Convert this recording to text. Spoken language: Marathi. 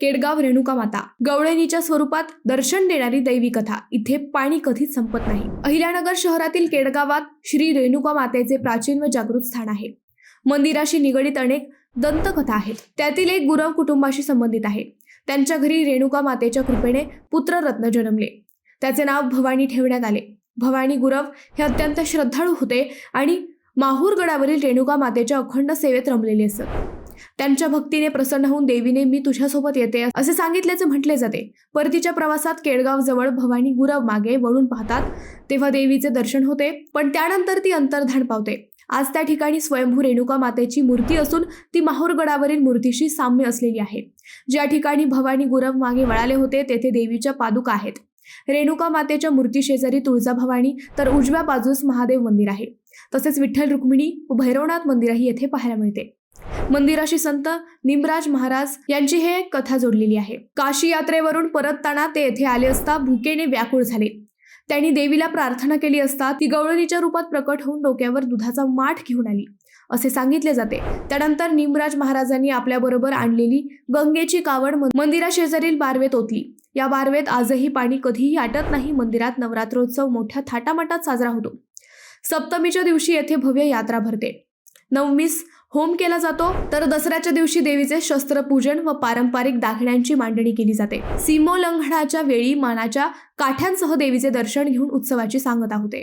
केडगाव रेणुका माता गवळणीच्या स्वरूपात दर्शन देणारी दैवी कथा। इथे पाणी कधीच संपत नाही। अहिल्यानगर शहरातील केडगावात श्री रेणुका मातेचे प्राचीन व जागृत स्थान आहे। मंदिराशी निगडित अनेक दंतकथा आहेत। त्यातील एक गुरव कुटुंबाशी संबंधित आहे। त्यांच्या घरी रेणुका मातेच्या कृपेने पुत्ररत्न जन्मले। त्याचे नाव भवानी ठेवण्यात आले। भवानी गुरव हे अत्यंत श्रद्धाळू होते आणि माहूर गडावरील रेणुका मातेच्या अखंड सेवेत रमलेले असत। त्यांच्या भक्तीने प्रसन्न होऊन देवीने मी तुझ्यासोबत येते असे सांगितल्याचे म्हटले जाते। परतीच्या प्रवासात केडगाव जवळ भवानी गुरव मागे वळून पाहतात तेव्हा देवीचे दर्शन होते, पण त्यानंतर ती अंतर्धान पावते। आज त्या ठिकाणी स्वयंभू रेणुका मातेची मूर्ती असून ती माहूर गडावरील मूर्तीशी साम्य असलेली आहे। ज्या ठिकाणी भवानी गुरव मागे वळाले होते तेथे देवीच्या पादुका आहेत। रेणुका मातेच्या मूर्ती शेजारी तुळजाभवानी तर उजव्या बाजूस महादेव मंदिर आहे। तसेच विठ्ठल रुक्मिणी व भैरवनाथ मंदिरही येथे पाहायला मिळते। मंदिराशी संत निमराज महाराज यांची हे कथा जोडलेली आहे। काशी यात्रेवरून परतताना ते येथे आले असता भुकेने व्याकुळ झाले। त्यांनी देवीला प्रार्थना केली असता ती गवळणीच्या रूपात प्रकट होऊन डोक्यावर दुधाचा माठ घेऊन आली असे सांगितले जाते। त्यानंतर निमराज महाराजांनी आपल्या बरोबर आणलेली गंगेची कावड मंदिरा शेजारील बारवेत ओतली। या बारवेत आजही पाणी कधीही आटत नाही। मंदिरात नवरात्रोत्सव मोठ्या थाटामाटात साजरा होतो। सप्तमीच्या दिवशी येथे भव्य यात्रा भरते। नवमीस होम केला जातो, तर दसऱ्याच्या दिवशी देवीचे शस्त्रपूजन व पारंपरिक दागिन्यांची मांडणी केली जाते। सीमोल्लंघनाच्या वेळी मानाच्या काठ्यांसह देवीचे दर्शन घेऊन उत्सवाची सांगता होते।